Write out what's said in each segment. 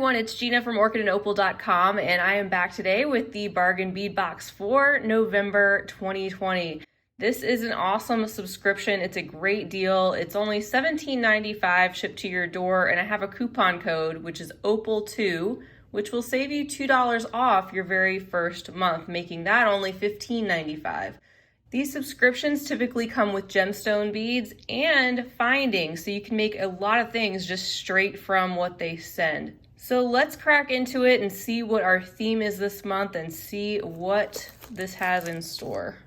everyone, it's Gina from orchidandopal.com, and I am back today with the bargain bead box for November 2020. This is an awesome subscription. It's a great deal. It's only $17.95 shipped to your door, and I have a coupon code, which is Opal2, which will save you $2 off your very first month, making that only $15.95. These subscriptions typically come with gemstone beads and findings, so you can make a lot of things just straight from what they send. So let's crack into it and see what our theme is this month and see what this has in store.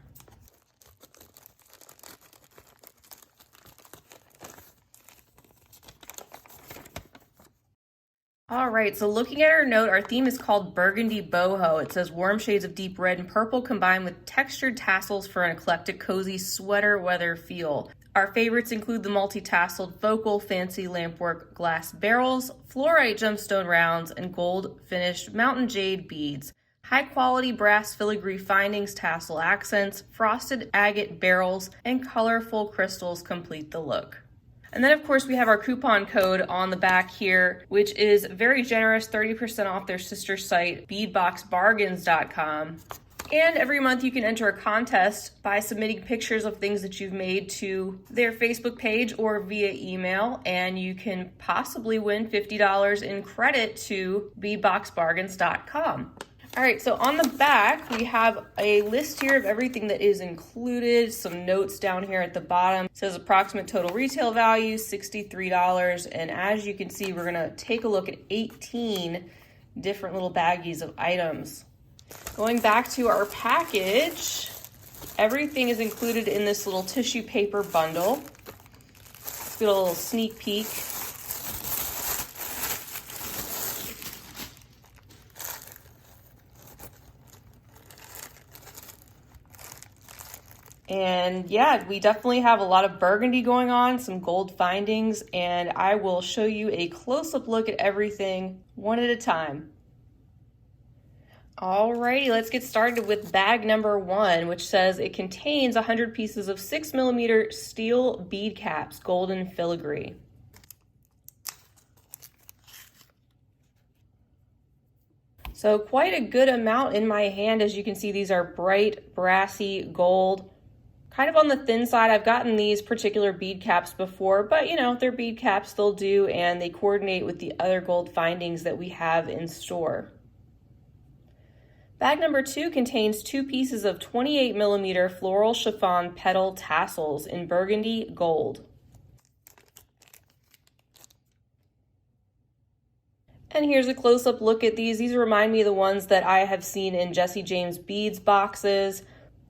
All right, so looking at our note, our theme is called Burgundy Boho. It says warm shades of deep red and purple combined with textured tassels for an eclectic, cozy sweater weather feel. Our favorites include the multi-tasseled vocal, fancy lampwork glass barrels, fluorite gemstone rounds, and gold finished mountain jade beads. High quality brass filigree findings, tassel accents, frosted agate barrels, and colorful crystals complete the look. And then of course we have our coupon code on the back here, which is very generous, 30% off their sister site, beadboxbargains.com. And every month you can enter a contest by submitting pictures of things that you've made to their Facebook page or via email, and you can possibly win $50 in credit to beadboxbargains.com. All right, so on the back, we have a list here of everything that is included, some notes down here at the bottom. It says approximate total retail value, $63. And as you can see, we're gonna take a look at 18 different little baggies of items. Going back to our package, everything is included in this little tissue paper bundle. Let's get a little sneak peek. And yeah, we definitely have a lot of burgundy going on, some gold findings, and I will show you a close-up look at everything one at a time. Alrighty, let's get started with bag number 1, which says it contains 100 pieces of 6mm steel bead caps, golden filigree. So quite a good amount in my hand. As you can see, these are bright, brassy gold. Kind of on the thin side. I've gotten these particular bead caps before, but you know, they're bead caps, they'll do, and they coordinate with the other gold findings that we have in store. Bag number 2 contains 2 pieces of 28mm floral chiffon petal tassels in burgundy gold. And here's a close-up look at these. These remind me of the ones that I have seen in Jesse James Beads boxes.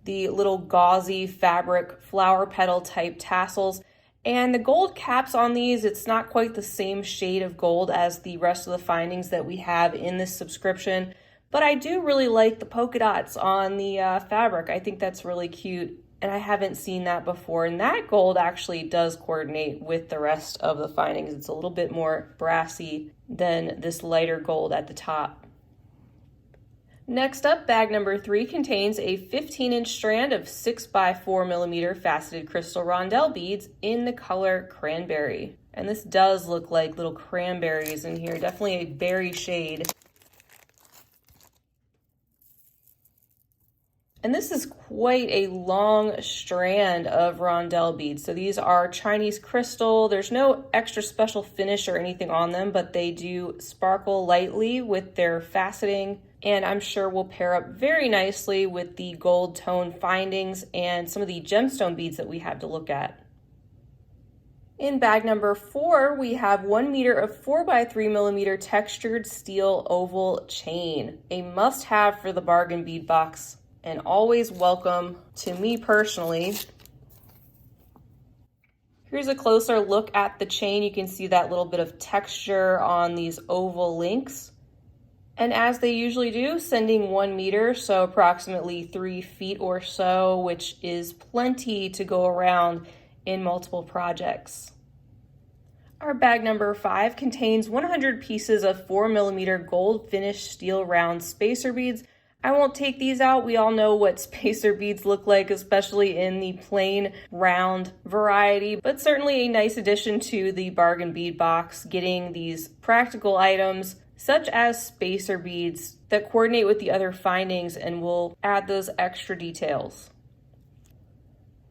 The little gauzy fabric flower petal type tassels. And the gold caps on these, it's not quite the same shade of gold as the rest of the findings that we have in this subscription, but I do really like the polka dots on the fabric. I think that's really cute, and I haven't seen that before. And that gold actually does coordinate with the rest of the findings. It's a little bit more brassy than this lighter gold at the top. Next up, bag number 3 contains a 15-inch strand of 6x4mm faceted crystal rondelle beads in the color cranberry. And this does look like little cranberries in here, definitely a berry shade. And this is quite a long strand of rondelle beads. So these are Chinese crystal. There's no extra special finish or anything on them, but they do sparkle lightly with their faceting. And I'm sure will pair up very nicely with the gold tone findings and some of the gemstone beads that we have to look at. In bag number 4, we have 1 meter of 4x3mm textured steel oval chain, a must-have for the bargain bead box, and always welcome to me personally. Here's a closer look at the chain. You can see that little bit of texture on these oval links. And as they usually do, sending 1 meter, so approximately 3 feet or so, which is plenty to go around in multiple projects. Our bag number 5 contains 100 pieces of 4mm gold finished steel round spacer beads. I won't take these out. We all know what spacer beads look like, especially in the plain round variety, but certainly a nice addition to the bargain bead box, getting these practical items such as spacer beads that coordinate with the other findings and will add those extra details.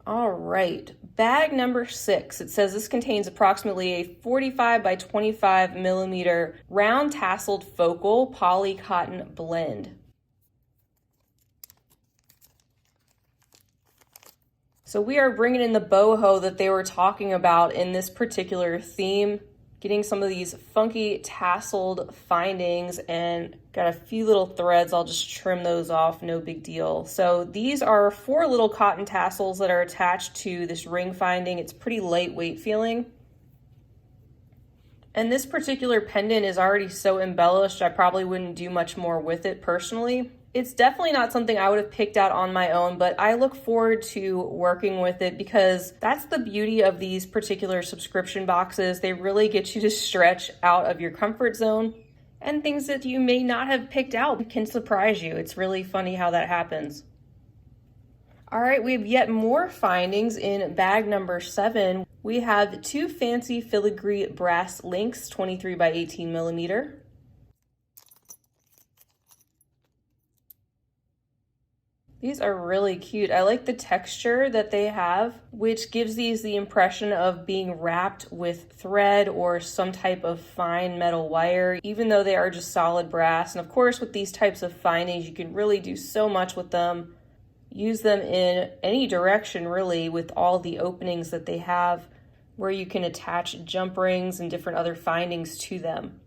All right, bag number 6. It says this contains approximately a 45 by 25 millimeter round tasseled focal poly cotton blend. So we are bringing in the boho that they were talking about in this particular theme, getting some of these funky tasseled findings, and got a few little threads. I'll just trim those off, no big deal. So these are 4 little cotton tassels that are attached to this ring finding. It's pretty lightweight feeling. And this particular pendant is already so embellished, I probably wouldn't do much more with it personally. It's definitely not something I would have picked out on my own, but I look forward to working with it because that's the beauty of these particular subscription boxes. They really get you to stretch out of your comfort zone, and things that you may not have picked out can surprise you. It's really funny how that happens. All right, we have yet more findings in bag number 7. We have 2 fancy filigree brass links, 23 by 18 millimeter. These are really cute. I like the texture that they have, which gives these the impression of being wrapped with thread or some type of fine metal wire, even though they are just solid brass. And of course, with these types of findings, you can really do so much with them. Use them in any direction, really, with all the openings that they have, where you can attach jump rings and different other findings to them.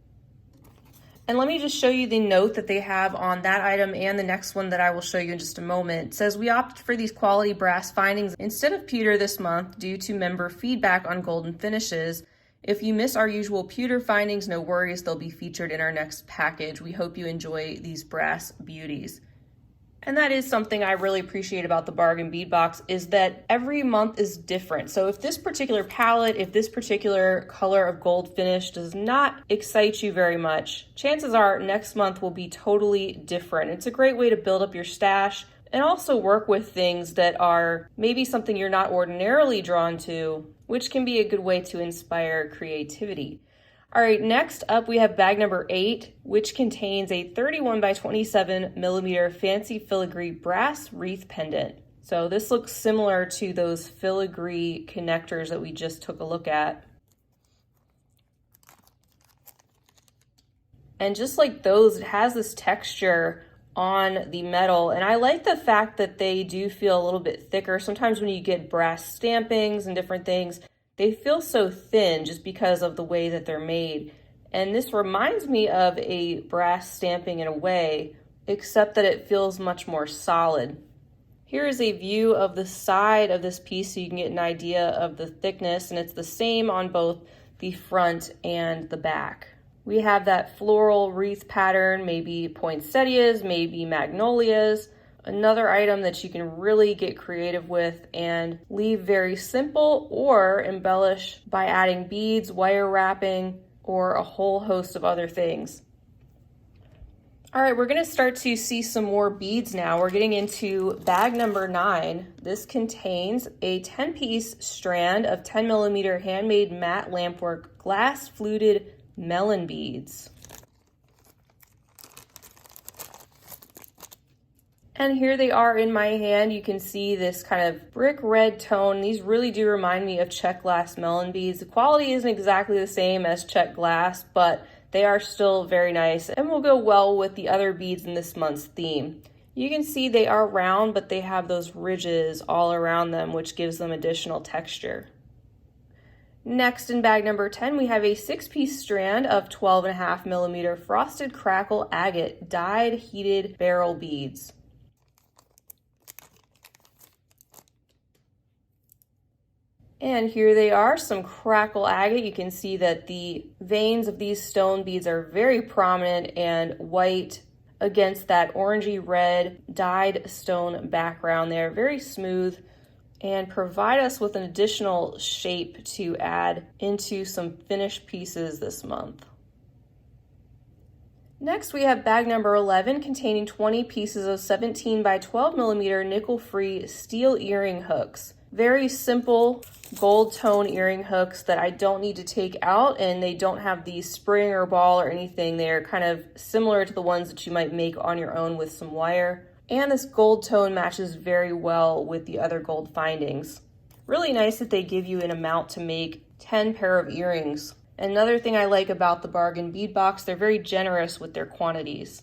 And let me just show you the note that they have on that item and the next one that I will show you in just a moment. It says, we opted for these quality brass findings instead of pewter this month due to member feedback on golden finishes. If you miss our usual pewter findings, no worries, they'll be featured in our next package. We hope you enjoy these brass beauties. And that is something I really appreciate about the bargain bead box, is that every month is different. So if this particular palette, if this particular color of gold finish does not excite you very much, chances are next month will be totally different. It's a great way to build up your stash and also work with things that are maybe something you're not ordinarily drawn to, which can be a good way to inspire creativity. All right, next up we have bag number 8, which contains a 31 by 27 millimeter fancy filigree brass wreath pendant. So this looks similar to those filigree connectors that we just took a look at. And just like those, it has this texture on the metal, and I like the fact that they do feel a little bit thicker. Sometimes when you get brass stampings and different things, they feel so thin just because of the way that they're made. And this reminds me of a brass stamping in a way, except that it feels much more solid. Here is a view of the side of this piece so you can get an idea of the thickness, and it's the same on both the front and the back. We have that floral wreath pattern, maybe poinsettias, maybe magnolias. Another item that you can really get creative with and leave very simple, or embellish by adding beads, wire wrapping, or a whole host of other things. All right, we're gonna start to see some more beads now. We're getting into bag number 9. This contains a 10-piece strand of 10 millimeter handmade matte lampwork glass fluted melon beads. And here they are in my hand. You can see this kind of brick red tone. These really do remind me of check glass melon beads. The quality isn't exactly the same as check glass, but they are still very nice and will go well with the other beads in this month's theme. You can see they are round, but they have those ridges all around them, which gives them additional texture. Next, in bag number 10, we have a 6-piece strand of 12.5 millimeter frosted crackle agate dyed heated barrel beads. And here they are, some crackle agate. You can see that the veins of these stone beads are very prominent and white against that orangey red dyed stone background there. Very smooth, and provide us with an additional shape to add into some finished pieces this month. Next, we have bag number 11 containing 20 pieces of 17 by 12 millimeter nickel-free steel earring hooks. Very simple gold tone earring hooks that I don't need to take out, and they don't have the spring or ball or anything. They're kind of similar to the ones that you might make on your own with some wire. And this gold tone matches very well with the other gold findings. Really nice that they give you an amount to make 10 pair of earrings. Another thing I like about the bargain bead box, they're very generous with their quantities.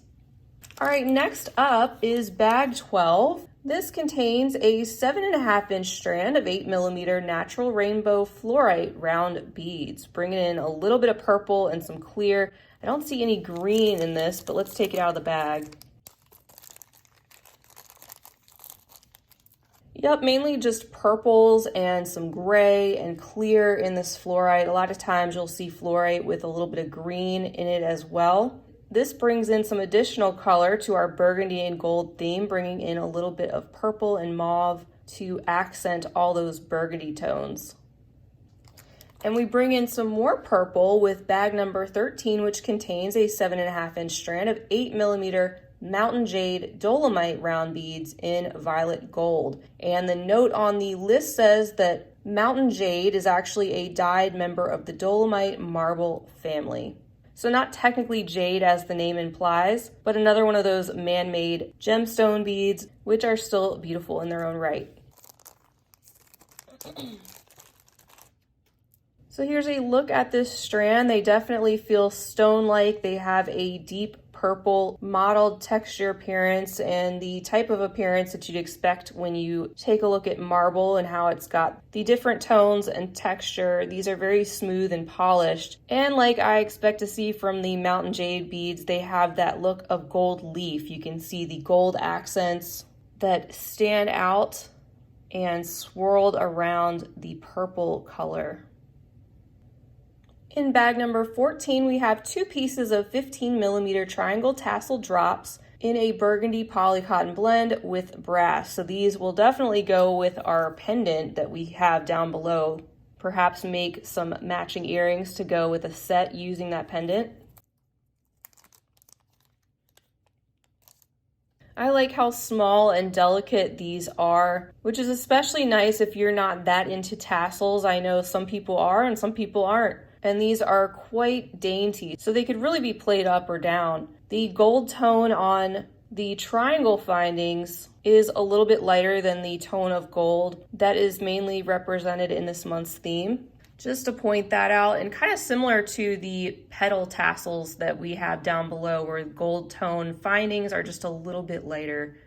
All right, next up is bag 12. This contains a 7.5-inch strand of 8mm natural rainbow fluorite round beads, bringing in a little bit of purple and some clear. I don't see any green in this, but let's take it out of the bag. Yep, mainly just purples and some gray and clear in this fluorite. A lot of times you'll see fluorite with a little bit of green in it as well. This brings in some additional color to our burgundy and gold theme, bringing in a little bit of purple and mauve to accent all those burgundy tones. And we bring in some more purple with bag number 13, which contains a 7.5-inch strand of 8mm Mountain Jade Dolomite round beads in violet gold. And the note on the list says that Mountain Jade is actually a dyed member of the Dolomite marble family. So not technically jade as the name implies, but another one of those man-made gemstone beads, which are still beautiful in their own right. So here's a look at this strand. They definitely feel stone-like. They have a deep purple mottled texture appearance and the type of appearance that you'd expect when you take a look at marble and how it's got the different tones and texture. These are very smooth and polished. And like I expect to see from the Mountain Jade beads, they have that look of gold leaf. You can see the gold accents that stand out and swirled around the purple color. In bag number 14, we have 2 pieces of 15mm triangle tassel drops in a burgundy polycotton blend with brass. So these will definitely go with our pendant that we have down below. Perhaps make some matching earrings to go with a set using that pendant. I like how small and delicate these are, which is especially nice if you're not that into tassels. I know some people are and some people aren't. And these are quite dainty, so they could really be played up or down. The gold tone on the triangle findings is a little bit lighter than the tone of gold that is mainly represented in this month's theme. Just to point that out, and kind of similar to the petal tassels that we have down below, where gold tone findings are just a little bit lighter.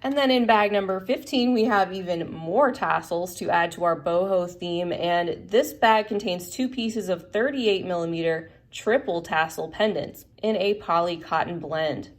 And then in bag number 15, we have even more tassels to add to our boho theme. And this bag contains 2 pieces of 38mm triple tassel pendants in a poly cotton blend.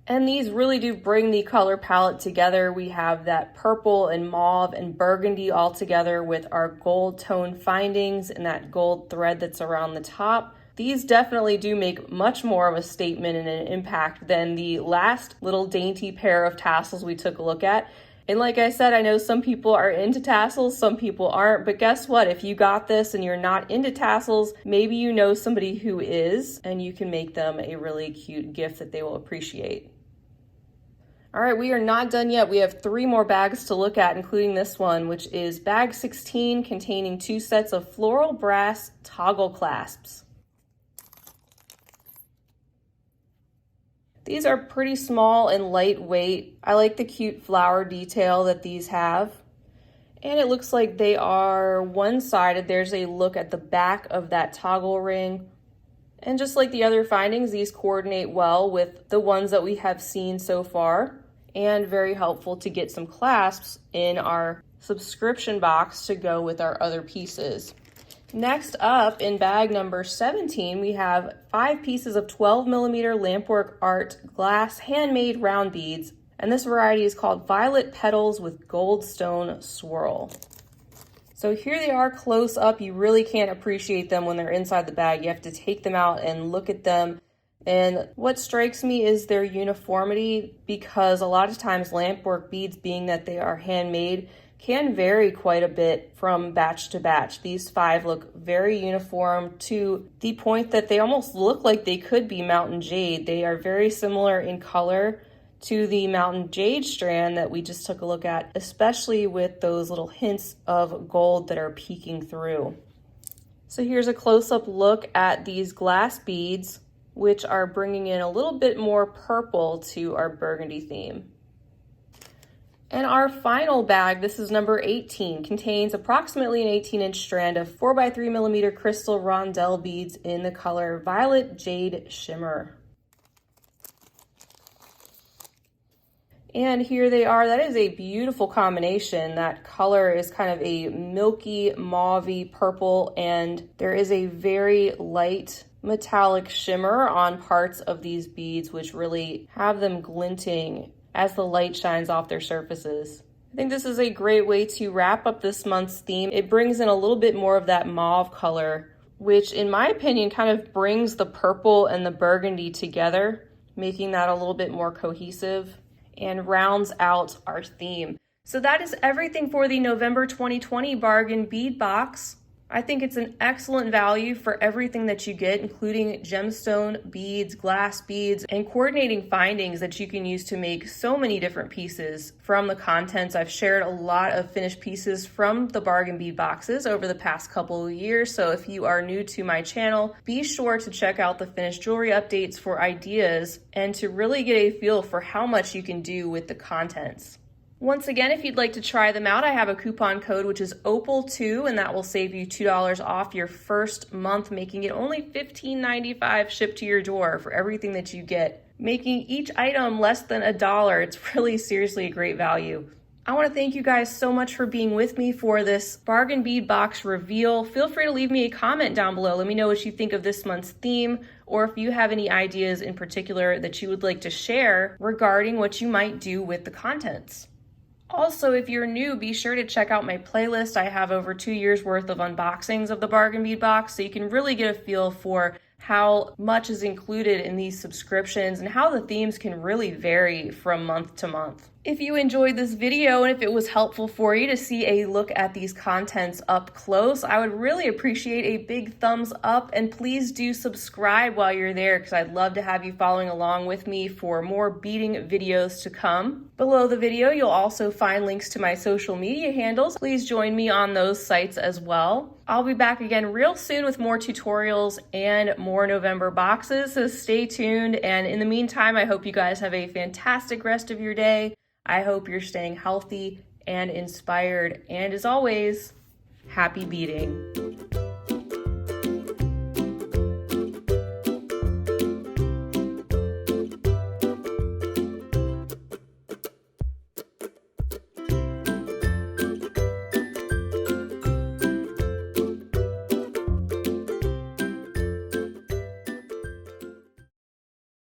And these really do bring the color palette together. We have that purple and mauve and burgundy all together with our gold tone findings and that gold thread that's around the top. These definitely do make much more of a statement and an impact than the last little dainty pair of tassels we took a look at. And like I said, I know some people are into tassels, some people aren't, but guess what? If you got this and you're not into tassels, maybe you know somebody who is, and you can make them a really cute gift that they will appreciate. All right, we are not done yet. We have 3 more bags to look at, including this one, which is bag 16, containing 2 sets of floral brass toggle clasps. These are pretty small and lightweight. I like the cute flower detail that these have. And it looks like they are one-sided. There's a look at the back of that toggle ring. And just like the other findings, these coordinate well with the ones that we have seen so far. And very helpful to get some clasps in our subscription box to go with our other pieces. Next up, in bag number 17, we have 5 pieces of 12mm Lampwork Art glass handmade round beads, and this variety is called Violet Petals with Gold Stone Swirl. So here they are close up. You really can't appreciate them when they're inside the bag. You have to take them out and look at them. And what strikes me is their uniformity, because a lot of times lampwork beads, being that they are handmade, can vary quite a bit from batch to batch. These 5 look very uniform to the point that they almost look like they could be Mountain Jade. They are very similar in color to the mountain jade strand that we just took a look at, especially with those little hints of gold that are peeking through. So here's a close-up look at these glass beads, which are bringing in a little bit more purple to our burgundy theme. And our final bag, this is number 18, contains approximately an 18-inch strand of 4x3mm crystal rondelle beads in the color Violet Jade Shimmer. And here they are. That is a beautiful combination. That color is kind of a milky, mauve-y purple, and there is a very light metallic shimmer on parts of these beads, which really have them glinting as the light shines off their surfaces. I think this is a great way to wrap up this month's theme. It brings in a little bit more of that mauve color, which in my opinion kind of brings the purple and the burgundy together, making that a little bit more cohesive and rounds out our theme. So that is everything for the November 2020 bargain bead box. I think it's an excellent value for everything that you get, including gemstone beads, glass beads, and coordinating findings that you can use to make so many different pieces from the contents. I've shared a lot of finished pieces from the bargain bead boxes over the past couple of years, so if you are new to my channel, be sure to check out the finished jewelry updates for ideas and to really get a feel for how much you can do with the contents. Once again, if you'd like to try them out, I have a coupon code which is Opal2, and that will save you $2 off your first month, making it only $15.95 shipped to your door for everything that you get, making each item less than $1. It's really seriously a great value. I want to thank you guys so much for being with me for this bargain bead box reveal. Feel free to leave me a comment down below. Let me know what you think of this month's theme, or if you have any ideas in particular that you would like to share regarding what you might do with the contents. Also, if you're new, be sure to check out my playlist. I have over 2 years worth of unboxings of the bargain bead box, so you can really get a feel for how much is included in these subscriptions and how the themes can really vary from month to month. If you enjoyed this video and if it was helpful for you to see a look at these contents up close, I would really appreciate a big thumbs up, and please do subscribe while you're there because I'd love to have you following along with me for more beading videos to come. Below the video, you'll also find links to my social media handles. Please join me on those sites as well. I'll be back again real soon with more tutorials and more November boxes, so stay tuned. And in the meantime, I hope you guys have a fantastic rest of your day. I hope you're staying healthy and inspired. And as always, happy beading.